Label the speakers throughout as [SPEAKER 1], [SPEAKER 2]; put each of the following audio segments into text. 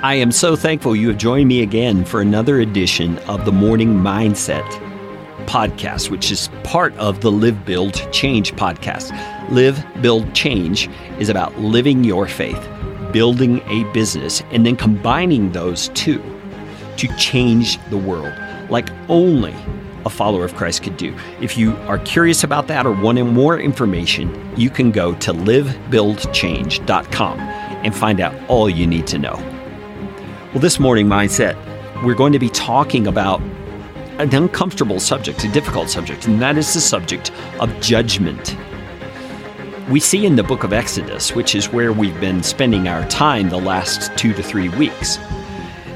[SPEAKER 1] I am so thankful you have joined me again for another edition of the Morning Mindset podcast, which is part of the Live, Build, Change podcast. Live, Build, Change is about living your faith, building a business, and then combining those two to change the world like only a follower of Christ could do. If you are curious about that or wanting more information, you can go to livebuildchange.com and find out all you need to know. Well, this morning mindset, we're going to be talking about an uncomfortable subject, a difficult subject, and that is the subject of judgment. We see in the book of Exodus, which is where we've been spending our time the last 2 to 3 weeks,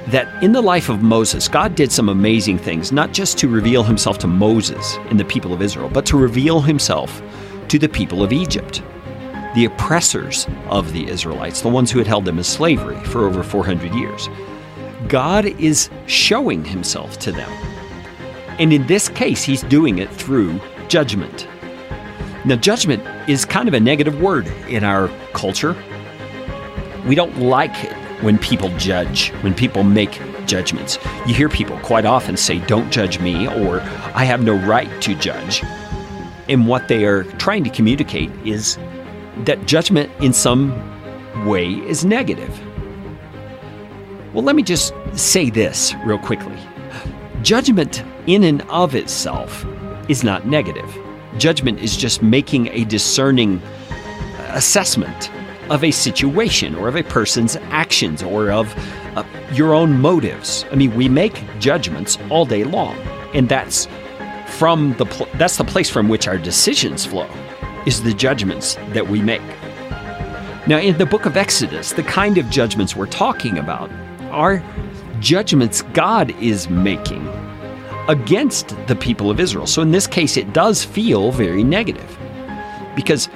[SPEAKER 1] that in the life of Moses, God did some amazing things, not just to reveal himself to Moses and the people of Israel, but to reveal himself to the people of Egypt, the oppressors of the Israelites, the ones who had held them as slavery for over 400 years. God is showing himself to them. And in this case, he's doing it through judgment. Now, judgment is kind of a negative word in our culture. We don't like it when people judge, when people make judgments. You hear people quite often say, "Don't judge me," or "I have no right to judge." And what they are trying to communicate is that judgment in some way is negative. Well, let me just say this real quickly. Judgment in and of itself is not negative. Judgment is just making a discerning assessment of a situation or of a person's actions or of your own motives. I mean, we make judgments all day long, and that's the place from which our decisions flow, is the judgments that we make. Now, in the book of Exodus, the kind of judgments we're talking about are judgments God is making against the people of Israel. So in this case, it does feel very negative because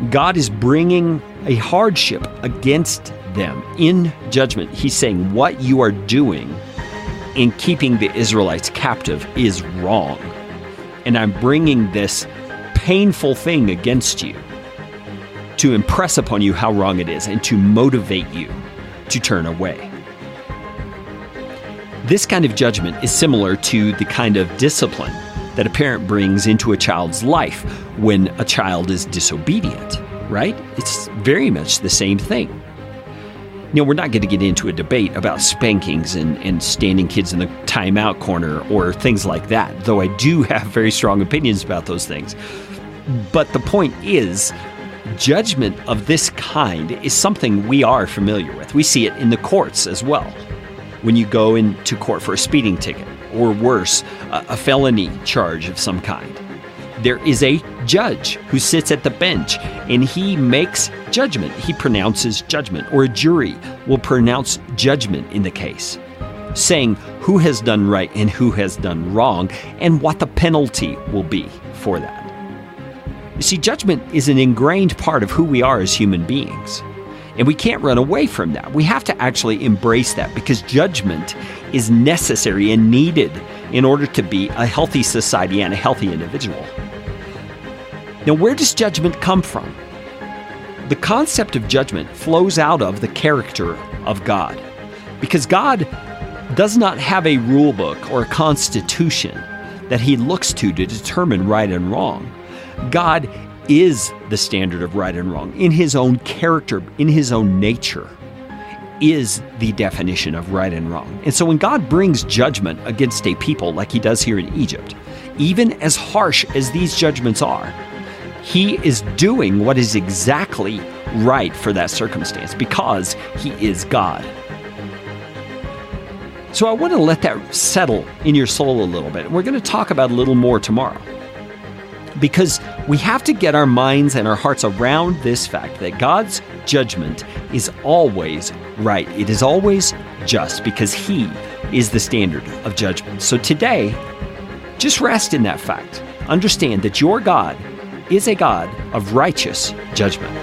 [SPEAKER 1] God is bringing a hardship against them in judgment. He's saying what you are doing in keeping the Israelites captive is wrong. And I'm bringing this painful thing against you to impress upon you how wrong it is and to motivate you to turn away. This kind of judgment is similar to the kind of discipline that a parent brings into a child's life when a child is disobedient, right? It's very much the same thing. You know, we're not going to get into a debate about spankings and standing kids in the timeout corner or things like that, though I do have very strong opinions about those things. But the point is, judgment of this kind is something we are familiar with. We see it in the courts as well. When you go into court for a speeding ticket, or worse, a felony charge of some kind, there is a judge who sits at the bench and he makes judgment. He pronounces judgment, or a jury will pronounce judgment in the case, saying who has done right and who has done wrong and what the penalty will be for that. You see, judgment is an ingrained part of who we are as human beings. And we can't run away from that. We have to actually embrace that because judgment is necessary and needed in order to be a healthy society and a healthy individual. Now, where does judgment come from? The concept of judgment flows out of the character of God, because God does not have a rule book or a constitution that he looks to determine right and wrong. God is the standard of right and wrong. In his own character, in his own nature, is the definition of right and wrong. And so when God brings judgment against a people like he does here in Egypt, even as harsh as these judgments are, he is doing what is exactly right for that circumstance because he is God. So I want to let that settle in your soul a little bit. And we're going to talk about it a little more tomorrow, because we have to get our minds and our hearts around this fact that God's judgment is always right. It is always just because he is the standard of judgment. So today, just rest in that fact. Understand that your God is a God of righteous judgment.